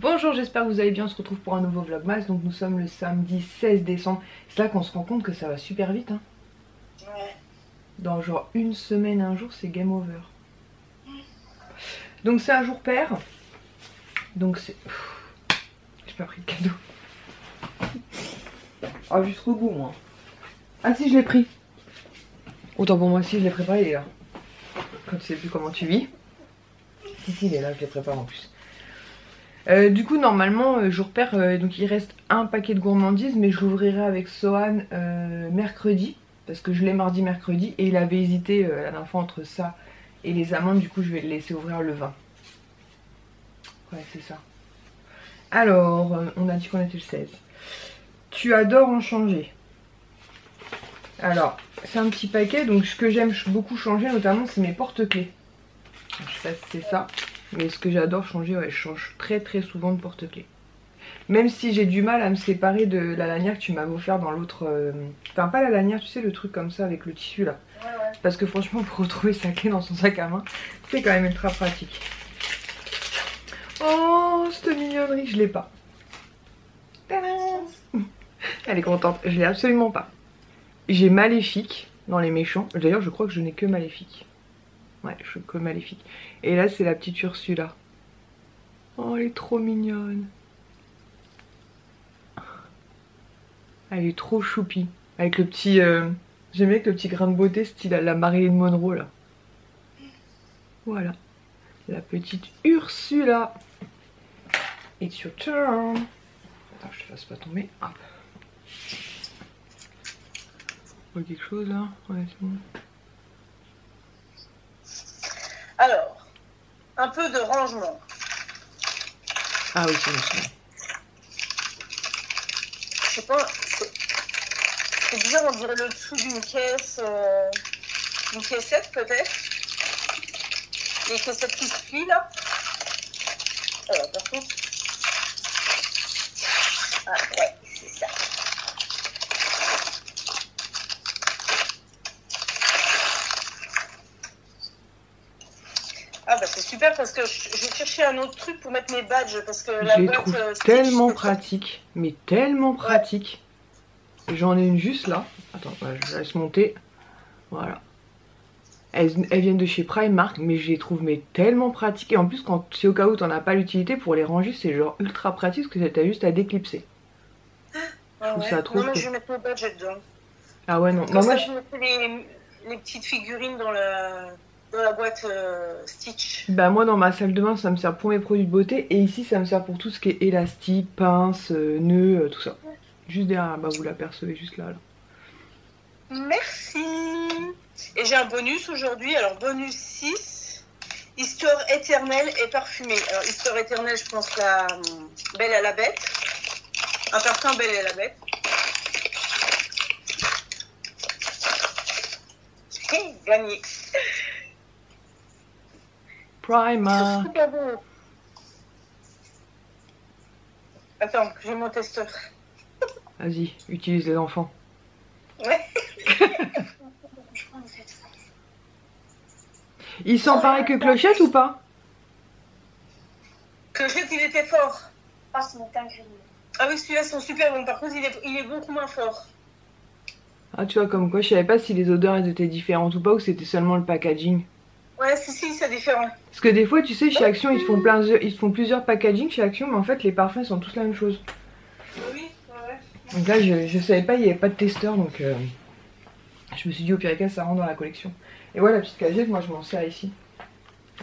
Bonjour, j'espère que vous allez bien, on se retrouve pour un nouveau vlogmas. Donc nous sommes le samedi 16 décembre. C'est là qu'on se rend compte que ça va super vite. Ouais. Dans genre une semaine, un jour, c'est game over. Donc c'est un jour pair. Donc c'est... J'ai pas pris de cadeau. Ah, jusqu'au bout moi. Ah si, je l'ai pris. Autant pour moi, si je l'ai préparé, il est là. Quand tu sais plus comment tu vis. Si, il est là, je l'ai préparé en plus. Du coup normalement jour pair, donc il reste un paquet de gourmandises, mais je l'ouvrirai avec Sohan mercredi, parce que je l'ai mardi mercredi et il avait hésité la dernière fois entre ça et les amandes, du coup je vais le laisser ouvrir le 20. Ouais, c'est ça. Alors on a dit qu'on était le 16. Tu adores en changer. Alors c'est un petit paquet, donc ce que j'aime beaucoup changer notamment c'est mes porte-clés. Je sais pas si c'est ça, mais ce que j'adore changer, ouais, je change très souvent de porte-clés. Même si j'ai du mal à me séparer de la lanière que tu m'avais offert dans l'autre... Enfin pas la lanière, tu sais, le truc comme ça avec le tissu là. Ouais. Parce que franchement pour retrouver sa clé dans son sac à main, c'est quand même ultra pratique. Oh, cette mignonnerie, je l'ai pas. Tadam! Elle est contente, je l'ai absolument pas. J'ai Maléfique dans les méchants. D'ailleurs je crois que je n'ai que Maléfique. Ouais, je suis que Maléfique. Et là c'est la petite Ursula. Oh, elle est trop mignonne. Elle est trop choupie. Avec le petit... J'aime bien avec le petit grain de beauté style la Marilyn Monroe là. Voilà. La petite Ursula. It's your turn. Attends, je te fasse pas tomber. Hop. Faut quelque chose là. Ouais, c'est bon. Alors, un peu de rangement. Ah oui, c'est bon. Je sais pas, c'est bizarre, on dirait le dessous d'une caisse, une caissette peut-être. Les caissettes qui se plient là. Alors, par contre. Ah ouais, c'est ça. Ah bah c'est super parce que je vais chercher un autre truc pour mettre mes badges parce que la Je les boîte trouve Stitch, tellement pratiques. Mais tellement pratiques. J'en ai une juste là. Attends, je laisse monter. Voilà. Elles viennent de chez Primark, mais je les trouve mais tellement pratiques. Et en plus, quand c'est au cas où t'en as pas l'utilité, pour les ranger, c'est genre ultra pratique parce que t'as juste à déclipser. Je trouve ça trop non, mais cool. je vais mettre mes badges dedans. Ah ouais, non. Comme Bah, ça, moi, je mettais les petites figurines dans la boîte Stitch. bah, moi, dans ma salle de bain, ça me sert pour mes produits de beauté. Et ici, ça me sert pour tout ce qui est élastique, pince, nœud, tout ça. Juste derrière, bah, vous l'apercevez juste là. Merci. Et j'ai un bonus aujourd'hui. Alors, bonus 6. Histoire éternelle et parfumée. Alors, histoire éternelle, je pense à Belle à la Bête. Un parfum Belle à la Bête. Gagné. Primark. Super bon. Attends, j'ai mon testeur. Vas-y, utilise les enfants. Ouais. Il sent pareil que Clochette ou pas? Clochette, il était fort. Ah, c'est mon tangerine. Ah oui, celui-là, sont super bons. Par contre, il est beaucoup moins fort. Ah, tu vois, comme quoi, je savais pas si les odeurs elles étaient différentes ou pas, ou c'était seulement le packaging. Ouais, si, c'est différent. Parce que des fois, tu sais, chez Action, ils te font plusieurs packaging chez Action, mais en fait, les parfums sont tous la même chose. Oui, ouais. Donc là, je savais pas, il n'y avait pas de testeur, donc je me suis dit, au pire des cas, ça rentre dans la collection. Et voilà, la petite cagette, moi, je m'en sers ici.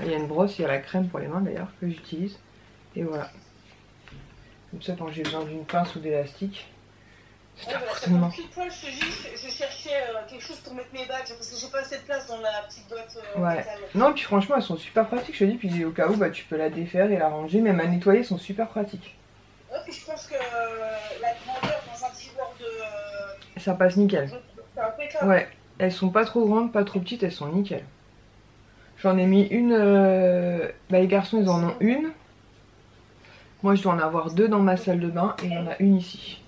Il y a une brosse, il y a la crème pour les mains, d'ailleurs, que j'utilise. Et voilà. Comme ça, quand j'ai besoin d'une pince ou d'élastique, c'est à portée de main. Pile poil, je te dis, je cherchais quelque chose pour mettre mes badges parce que j'ai pas assez de place dans la petite boîte. Ouais. Métal. Non, puis franchement, elles sont super pratiques, je te dis. Puis au cas où, bah, tu peux la défaire et la ranger, même à nettoyer, elles sont super pratiques. Ouais, puis je pense que la grandeur dans un tiroir de. Ça passe nickel. C'est impeccable. Ouais, elles sont pas trop grandes, pas trop petites, elles sont nickel. J'en ai mis une. Bah, les garçons, ils en ont une. Moi, je dois en avoir deux dans ma salle de bain et il y en a une ici.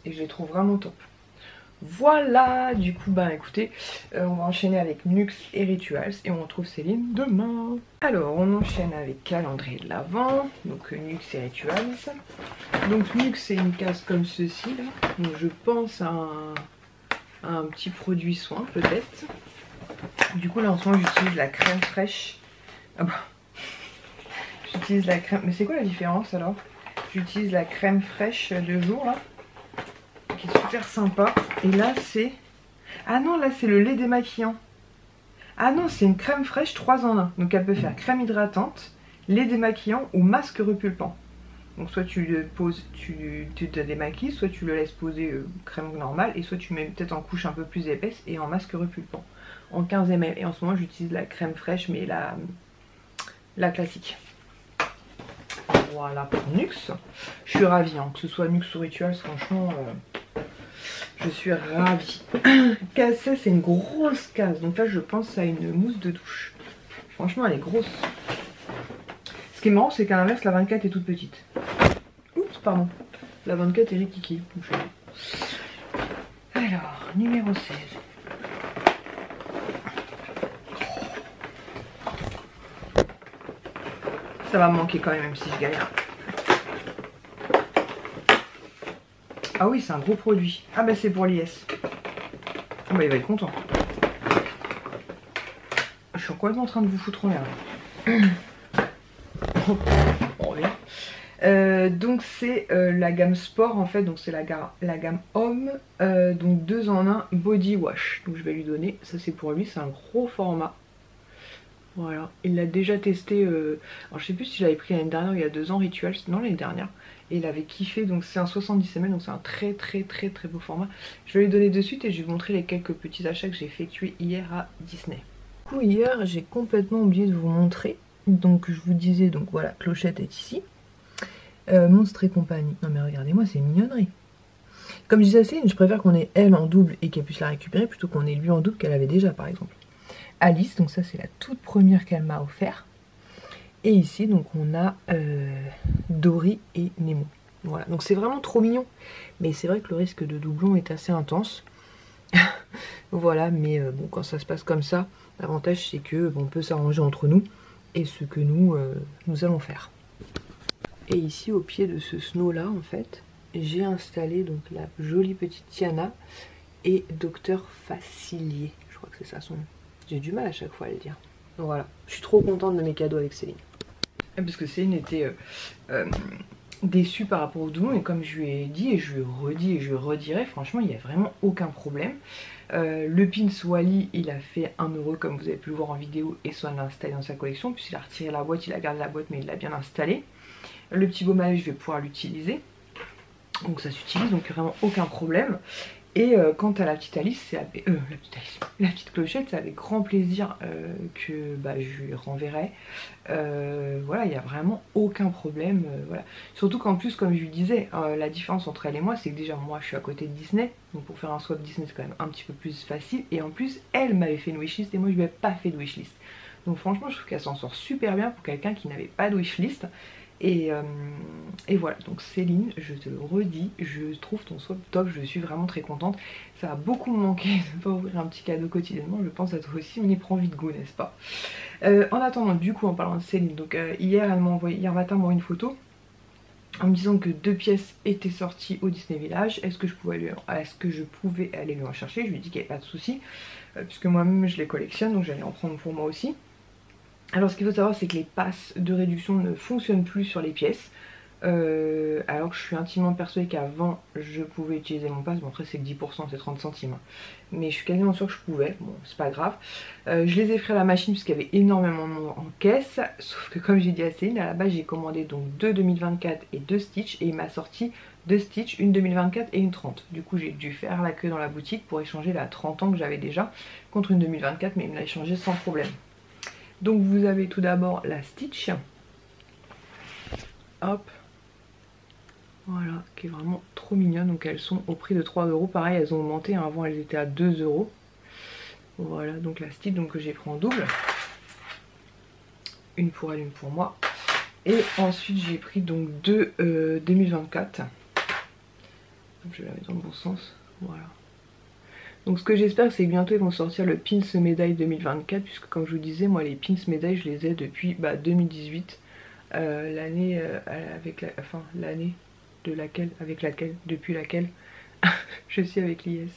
Et je les trouve vraiment top. Voilà, du coup bah écoutez, on va enchaîner avec Nux et Rituals et on retrouve Céline demain. Alors on enchaîne avec calendrier de l'Avent, donc Nux et Rituals. Donc Nux c'est une case comme ceci là, donc je pense à un petit produit soin peut-être. Du coup là en ce moment j'utilise la crème fraîche. Ah bah j'utilise la crème, mais c'est quoi la différence alors? J'utilise la crème fraîche de jour là, qui est super sympa. Et là c'est... Ah non, là c'est le lait démaquillant. Ah non, c'est une crème fraîche 3 en 1. Donc elle peut faire crème hydratante, lait démaquillant ou masque repulpant. Donc soit tu le poses, tu te démaquilles, soit tu le laisses poser crème normale, et soit tu mets peut-être en couche un peu plus épaisse et en masque repulpant. En 15 ml. Et en ce moment j'utilise la crème fraîche, mais la classique. Voilà pour Nux. Je suis ravie, hein, que ce soit Nux ou Rituals, franchement... je suis ravie. Case 16, c'est une grosse case. Donc là, je pense à une mousse de douche. Franchement, elle est grosse. Ce qui est marrant, c'est qu'à l'inverse, la 24 est toute petite. Oups, pardon. La 24 est rikiki. Alors, numéro 16. Ça va me manquer quand même si je galère. Ah oui, c'est un gros produit. Ah bah c'est pour l'IS. Ah bah il va être content. Je suis complètement en train de vous foutre en l'air. On revient. Donc c'est la gamme sport en fait. Donc c'est la gamme homme. Donc 2 en 1 body wash. Donc je vais lui donner. Ça c'est pour lui. C'est un gros format. Voilà. Il l'a déjà testé. Alors je sais plus si je l'avais pris l'année dernière ou il y a 2 ans. Rituals. Non, l'année dernière. Et il avait kiffé, donc c'est un 70 ml, donc c'est un très beau format. Je vais lui donner de suite et je vais vous montrer les quelques petits achats que j'ai effectués hier à Disney. Du coup hier j'ai complètement oublié de vous montrer, donc je vous disais, donc voilà, Clochette est ici. Monstre et compagnie, non mais regardez-moi ces mignonneries. Comme je disais à Céline, je préfère qu'on ait elle en double et qu'elle puisse la récupérer plutôt qu'on ait lui en double qu'elle avait déjà par exemple. Alice, donc ça c'est la toute première qu'elle m'a offert. Et ici, donc on a Dory et Nemo. Voilà, donc c'est vraiment trop mignon. Mais c'est vrai que le risque de doublon est assez intense. Voilà, mais bon, quand ça se passe comme ça, l'avantage c'est que bon, on peut s'arranger entre nous. Et ce que nous allons faire. Et ici, au pied de ce snow là, en fait, j'ai installé donc la jolie petite Tiana et Docteur Facilier. Je crois que c'est ça son nom. J'ai du mal à chaque fois à le dire. Donc voilà, je suis trop contente de mes cadeaux avec Céline. Parce que Céline était déçue par rapport au doublon, et comme je lui ai dit et je lui ai redit et je lui redirai, franchement il n'y a vraiment aucun problème. Le pins Wally il a fait 1 € comme vous avez pu le voir en vidéo, et Swan l'a installé dans sa collection, puisqu'il a retiré la boîte, il a gardé la boîte mais il l'a bien installé. Le petit baume à lèvres je vais pouvoir l'utiliser, donc ça s'utilise, donc vraiment aucun problème. Et quant à la petite Alice, c'est la petite Clochette, c'est avec grand plaisir que bah, je lui renverrai. Voilà, il n'y a vraiment aucun problème. Voilà. Surtout qu'en plus, comme je lui disais, la différence entre elle et moi, c'est que déjà moi je suis à côté de Disney, donc pour faire un swap Disney c'est quand même un petit peu plus facile. Et en plus, elle m'avait fait une wishlist et moi je lui avais pas fait de wishlist. Donc franchement, je trouve qu'elle s'en sort super bien pour quelqu'un qui n'avait pas de wishlist. Et voilà, donc Céline, je te le redis, je trouve ton swap top, je suis vraiment très contente. Ça va beaucoup me manquer de ne pas ouvrir un petit cadeau quotidiennement, je pense à toi aussi, on y prend vite goût, n'est-ce pas? En attendant, du coup, en parlant de Céline, donc hier matin, elle m'a envoyé une photo en me disant que 2 pièces étaient sorties au Disney Village. Est-ce que je pouvais aller lui en chercher? Je lui ai dit qu'il n'y avait pas de souci, puisque moi-même je les collectionne, donc j'allais en prendre pour moi aussi. Alors ce qu'il faut savoir, c'est que les passes de réduction ne fonctionnent plus sur les pièces. Alors que je suis intimement persuadée qu'avant je pouvais utiliser mon pass. Bon après c'est que 10%, c'est 30 centimes. Mais je suis quasiment sûre que je pouvais, bon c'est pas grave. Je les ai pris à la machine puisqu'il y avait énormément de monde en caisse. Sauf que comme j'ai dit à Céline, à la base j'ai commandé donc 2 2024 et 2 Stitch. Et il m'a sorti 2 Stitch, une 2024 et une 30. Du coup j'ai dû faire la queue dans la boutique pour échanger la 30 ans que j'avais déjà contre une 2024. Mais il me l'a échangé sans problème. Donc vous avez tout d'abord la Stitch. Hop. Voilà, qui est vraiment trop mignonne. Donc elles sont au prix de 3 €. Pareil, elles ont augmenté. Hein. Avant elles étaient à 2 €. Voilà, donc la Stitch donc, que j'ai pris en double. Une pour elle, une pour moi. Et ensuite j'ai pris donc 2 2024. Je vais la mettre dans le bon sens. Voilà. Donc ce que j'espère, c'est que bientôt ils vont sortir le pins médaille 2024, puisque comme je vous disais, moi les pins médailles je les ai depuis 2018, l'année l'année depuis laquelle je suis avec l'IS.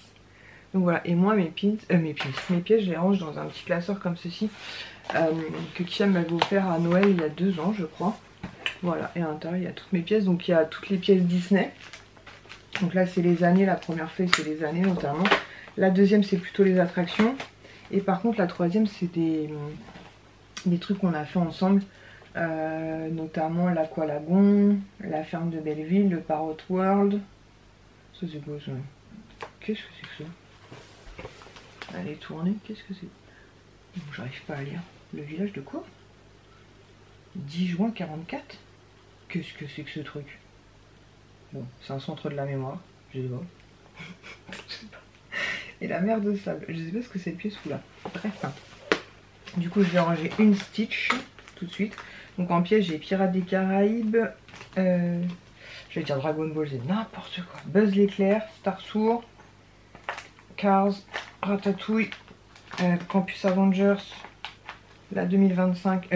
Donc voilà, et moi mes pièces je les range dans un petit classeur comme ceci, que Kiam m'avait offert à Noël il y a 2 ans je crois. Voilà, et à l'intérieur il y a toutes mes pièces, donc il y a toutes les pièces Disney. Donc là c'est les années, la première feuille c'est les années notamment. La deuxième c'est plutôt les attractions. Et par contre la troisième c'est des trucs qu'on a fait ensemble. Notamment l'Aqualagon, la ferme de Belleville, le Parrot World. Ça c'est quoi ça? Qu'est-ce que c'est que ça? Elle est tournée, qu'est-ce que c'est? Bon, j'arrive pas à lire. Le village de quoi? 10 juin 44? Qu'est-ce que c'est que ce truc? Bon, c'est un centre de la mémoire, je sais pas. Je sais pas. Et la mer de sable, je sais pas ce que cette pièce fout là. Bref. Du coup, je vais ranger une Stitch tout de suite. Donc en pièce, j'ai Pirates des Caraïbes. Je vais dire Dragon Ball, c'est n'importe quoi. Buzz l'éclair, Starsour, Cars, Ratatouille, Campus Avengers, la 2025,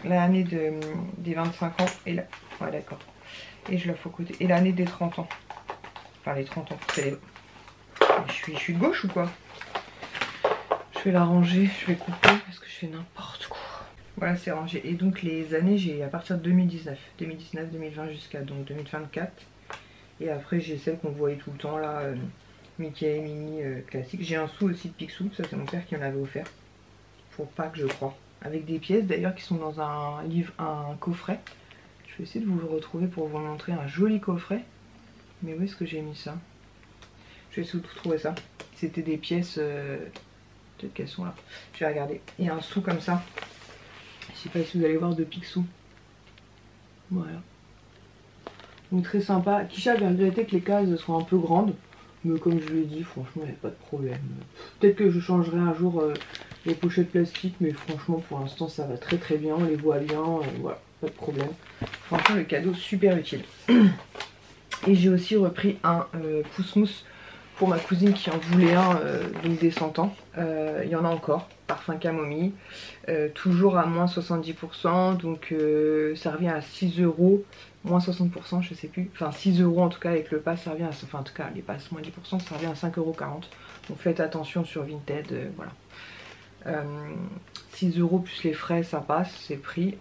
l'année des 25 ans et la... Ouais d'accord. Et je la fais au côté. Et l'année des 30 ans. Enfin les 30 ans. C'est les... Je suis de gauche ou quoi? Je vais la ranger, je vais couper parce que je fais n'importe quoi. Voilà, c'est rangé. Et donc les années, j'ai à partir de 2019, 2020 jusqu'à donc 2024. Et après j'ai celles qu'on voyait tout le temps là, Mickey et Minnie classique. J'ai un sou aussi de Picsou, ça c'est mon père qui en avait offert. Pour Pâques je crois. Avec des pièces d'ailleurs qui sont dans un livre, un coffret. Je vais essayer de vous le retrouver pour vous montrer un joli coffret. Mais où est-ce que j'ai mis ça? Je vais essayer de trouver ça. C'était des pièces, peut-être qu'elles sont là. Je vais regarder. Il y a un sou comme ça. Je sais pas si vous allez voir de Picsou. Voilà. Donc très sympa. Kisha vient de regretter que les cases soient un peu grandes. Mais comme je l'ai dit, franchement, il n'y a pas de problème. Peut-être que je changerai un jour les pochettes plastiques. Mais franchement, pour l'instant, ça va très très bien. On les voit bien. Voilà, pas de problème. Franchement, le cadeau super utile. Et j'ai aussi repris un pouce-mousse pour ma cousine qui en voulait un, donc des 100 ans. Il y en a encore. Parfum camomille, toujours à moins 70%, donc ça revient à 6 €, moins 60%, je sais plus, enfin 6 € en tout cas avec le pass, ça revient à, enfin en tout cas les passes moins 10%, ça revient à 5,40 €, donc faites attention sur Vinted, voilà. 6 € plus les frais, ça passe, c'est pris,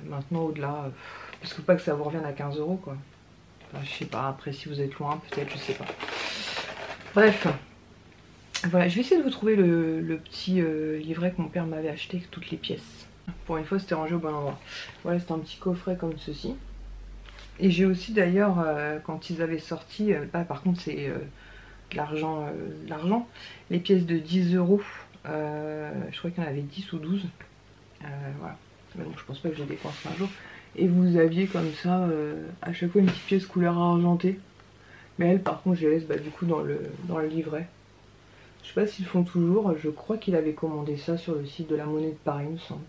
maintenant au-delà, parce que pas que ça vous revienne à 15 € quoi, enfin, je sais pas, après si vous êtes loin peut-être, je sais pas, bref. Voilà, je vais essayer de vous trouver le petit livret que mon père m'avait acheté avec toutes les pièces. Pour une fois, c'était rangé au bon endroit. Voilà, c'est un petit coffret comme ceci. Et j'ai aussi d'ailleurs, quand ils avaient sorti, là par contre c'est l'argent, les pièces de 10 €. Je crois qu'il y en avait 10 ou 12. Voilà. Mais bon, je pense pas que je les dépenserai un jour. Et vous aviez comme ça, à chaque fois une petite pièce couleur argentée. Mais elle, par contre, je les laisse du coup dans le livret. Je sais pas s'ils font toujours, je crois qu'il avait commandé ça sur le site de la Monnaie de Paris, il me semble.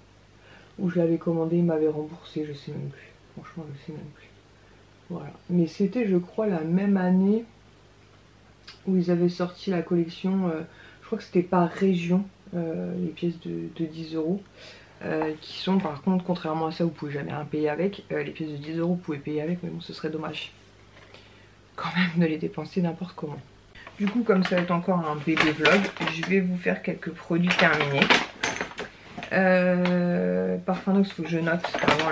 Ou je l'avais commandé, il m'avait remboursé, je sais même plus. Franchement, je sais même plus. Voilà. Mais c'était, je crois, la même année où ils avaient sorti la collection, je crois que c'était par région, les pièces de 10 €. Qui sont par contre, contrairement à ça, vous pouvez jamais rien payer avec. Les pièces de 10 € vous pouvez payer avec, mais bon, ce serait dommage. Quand même de les dépenser n'importe comment. Du coup, comme ça va être encore un bébé vlog, je vais vous faire quelques produits terminés. Parfum Nox, il faut que je note vraiment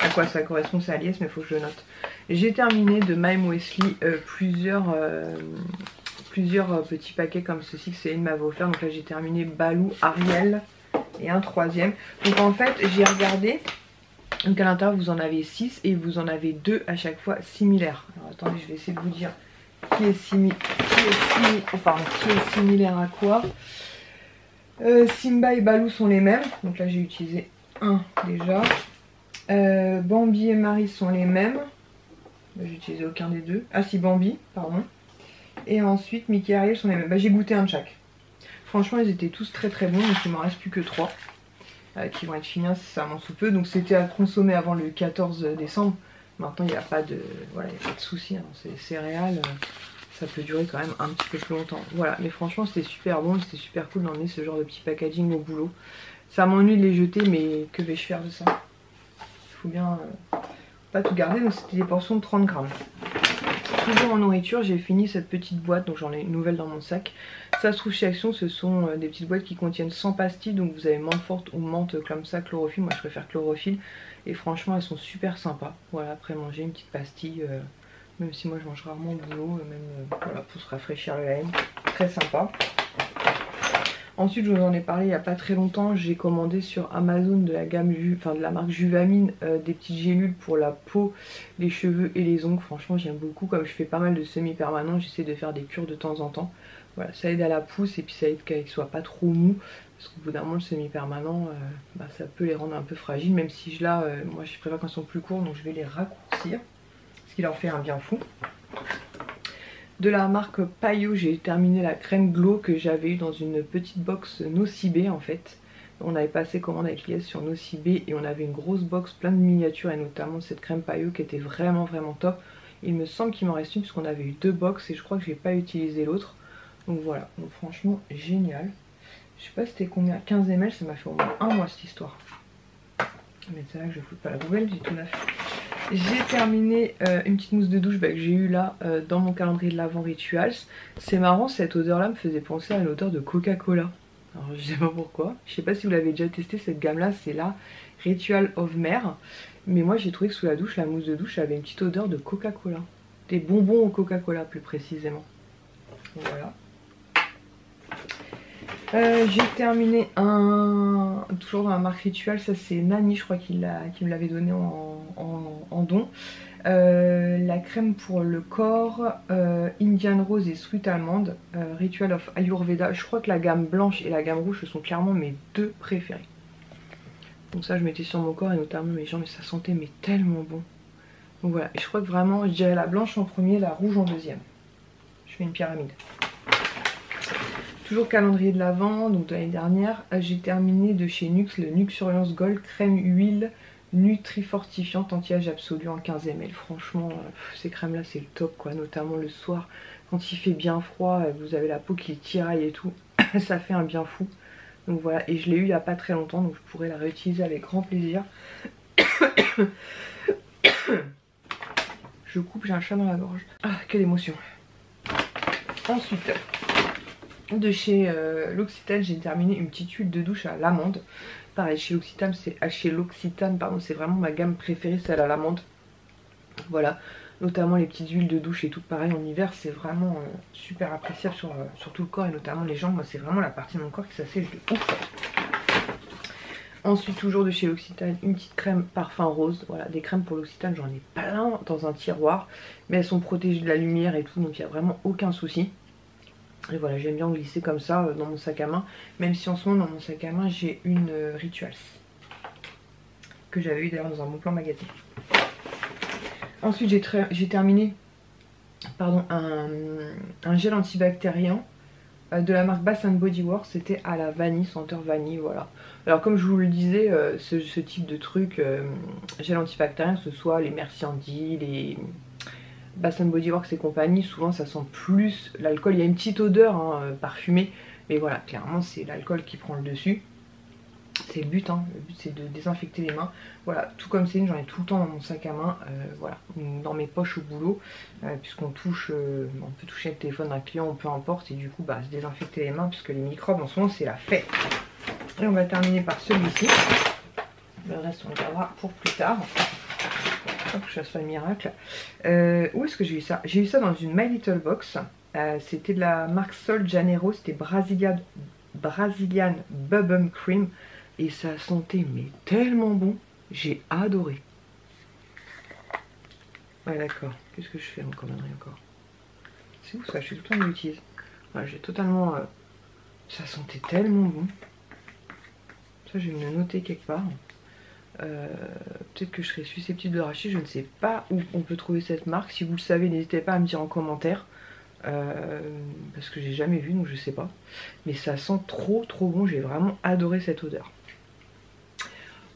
à quoi ça correspond, c'est Alias, mais il faut que je note. J'ai terminé de Mme Wesley plusieurs petits paquets comme ceci que Céline m'avait offert. Donc là, j'ai terminé Balou, Ariel et un troisième. Donc en fait, j'ai regardé. Donc à l'intérieur, vous en avez 6 et vous en avez 2 à chaque fois similaires. Alors attendez, je vais essayer de vous dire qui est similaire à quoi. Simba et Balou sont les mêmes. Donc là, j'ai utilisé un déjà. Bambi et Marie sont les mêmes. J'ai utilisé aucun des deux. Ah si, Bambi, pardon. Et ensuite, Mickey et Ariel sont les mêmes. Bah, j'ai goûté un de chaque. Franchement, ils étaient tous très très bons. Donc il ne m'en reste plus que 3. Qui vont être finis incessamment sous peu. Donc c'était à consommer avant le 14 décembre. Maintenant, il n'y a pas de, voilà, il n'y a pas de souci. Hein. C'est céréales. ça peut durer quand même un petit peu plus longtemps. Voilà, mais franchement c'était super bon, c'était super cool d'emmener ce genre de petit packaging au boulot. Ça m'ennuie de les jeter, mais que vais-je faire de ça? Il faut bien pas tout garder, donc c'était des portions de 30 grammes. Toujours en nourriture, j'ai fini cette petite boîte, donc j'en ai une nouvelle dans mon sac. Ça se trouve chez Action, ce sont des petites boîtes qui contiennent 100 pastilles, donc vous avez menthe forte ou menthe comme ça, chlorophylle. Moi je préfère chlorophylle, et franchement elles sont super sympas. Voilà, après manger une petite pastille, même si moi je mange rarement au boulot, même voilà, pour se rafraîchir le laine, très sympa. Ensuite, je vous en ai parlé il n'y a pas très longtemps, j'ai commandé sur Amazon de la gamme de la marque Juvamine des petites gélules pour la peau, les cheveux et les ongles. Franchement, j'aime beaucoup. Comme je fais pas mal de semi-permanents, j'essaie de faire des cures de temps en temps. Voilà, ça aide à la pousse et puis ça aide qu'il soit pas trop mou. Parce qu'au bout d'un moment, le semi-permanent, ça peut les rendre un peu fragiles. Même si moi je préfère quand ils sont plus courts, donc je vais les raccourcir. Ce qui leur fait un bien fou. De la marque Payo, j'ai terminé la crème Glow que j'avais eu dans une petite box Nocibé en fait. On avait passé commande avec l'IS sur Nocibé et on avait une grosse box plein de miniatures et notamment cette crème Payo qui était vraiment top. Il me semble qu'il m'en reste une puisqu'on avait eu 2 box et je crois que j'ai pas utilisé l'autre. Donc voilà, donc franchement génial. Je sais pas c'était combien, 15 ml, ça m'a fait au moins un mois cette histoire. Mais c'est vrai que je fous pas la poubelle, j'ai tout neuf. J'ai terminé une petite mousse de douche que j'ai eu là dans mon calendrier de l'Avent Rituals. C'est marrant, cette odeur là me faisait penser à une odeur de Coca-Cola. Alors je sais pas pourquoi. Je sais pas si vous l'avez déjà testé, cette gamme là, c'est la Ritual of Mer. Mais moi j'ai trouvé que sous la douche, la mousse de douche avait une petite odeur de Coca-Cola. Des bonbons au Coca-Cola plus précisément. Voilà. J'ai terminé toujours dans la marque Ritual, ça c'est Nani je crois qui me l'avait donné en don. La crème pour le corps, Indian Rose et Sweet Almond, Ritual of Ayurveda. Je crois que la gamme blanche et la gamme rouge ce sont clairement mes 2 préférées. Donc ça je mettais sur mon corps et notamment mes jambes et ça sentait mais tellement bon. Donc voilà, et je crois que vraiment je dirais la blanche en premier, la rouge en deuxième. Je fais une pyramide. Toujours calendrier de l'Avent, donc de l'année dernière, j'ai terminé de chez Nuxe le Nuxuriance Gold crème huile nutri-fortifiante anti-âge absolu en 15 ml. Franchement, ces crèmes là c'est le top quoi, notamment le soir quand il fait bien froid, vous avez la peau qui tiraille et tout, ça fait un bien fou. Donc voilà, et je l'ai eu il n'y a pas très longtemps, donc je pourrais la réutiliser avec grand plaisir. Je coupe, j'ai un chat dans la gorge. Ah, quelle émotion. Ensuite, de chez L'Occitane, j'ai terminé une petite huile de douche à l'amande. Pareil, chez L'Occitane, c'est vraiment ma gamme préférée, celle à l'amande. Voilà, notamment les petites huiles de douche et tout pareil en hiver, c'est vraiment super appréciable sur tout le corps et notamment les jambes. Moi, c'est vraiment la partie de mon corps qui s'assèche de ouf. Ensuite, toujours de chez L'Occitane, une petite crème parfum rose. Voilà, des crèmes pour L'Occitane, j'en ai plein dans un tiroir, mais elles sont protégées de la lumière et tout, donc il n'y a vraiment aucun souci. Et voilà, j'aime bien glisser comme ça dans mon sac à main. Même si en ce moment dans mon sac à main j'ai une Rituals que j'avais eu d'ailleurs dans un Bon Plan magazine. Ensuite j'ai terminé un gel antibactérien de la marque Bath Body Works. C'était à la vanille, senteur vanille, voilà. Alors comme je vous le disais, ce type de truc, gel antibactérien, que ce soit les Merci Andy, les Bath Body Works et compagnie, souvent ça sent plus l'alcool. Il y a une petite odeur parfumée, mais voilà, clairement c'est l'alcool qui prend le dessus. C'est le but c'est de désinfecter les mains. Voilà, tout comme Céline, j'en ai tout le temps dans mon sac à main, voilà, dans mes poches au boulot, puisqu'on touche, on peut toucher le téléphone d'un client ou peu importe, et du coup se désinfecter les mains, puisque les microbes en ce moment c'est la fête. Et on va terminer par celui-ci. Le reste on le gardera pour plus tard. Hop, je fasse pas le miracle. Où est-ce que j'ai eu ça? J'ai eu ça dans une My Little Box. C'était de la marque Sol Janeiro. C'était Brazilian Bubble Cream. Et ça sentait mais tellement bon. J'ai adoré. Ouais d'accord. Qu'est-ce que je fais en connerie encore? C'est où ça? Je suis tout le temps l'utilise. Voilà, j'ai totalement... ça sentait tellement bon. Ça je vais me le noter quelque part. Peut-être que je serais susceptible de racheter, je ne sais pas où on peut trouver cette marque. Si vous le savez, n'hésitez pas à me dire en commentaire, parce que j'ai jamais vu, donc je sais pas. Mais ça sent trop bon, j'ai vraiment adoré cette odeur.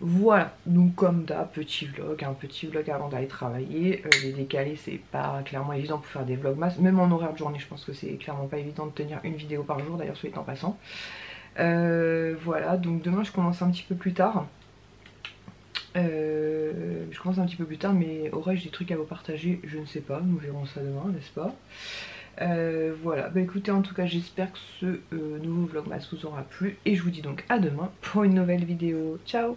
Voilà, donc comme d'hab, un petit vlog avant d'aller travailler. Les décalés, c'est pas clairement évident pour faire des vlogmas, même en horaire de journée, je pense que c'est clairement pas évident de tenir une vidéo par jour, d'ailleurs, soit en passant. Voilà, donc demain je commence un petit peu plus tard. Mais aurais-je des trucs à vous partager? Je ne sais pas, nous verrons ça demain, n'est-ce pas? Voilà, bah écoutez, en tout cas j'espère que ce nouveau vlogmas vous aura plu et je vous dis donc à demain pour une nouvelle vidéo. Ciao!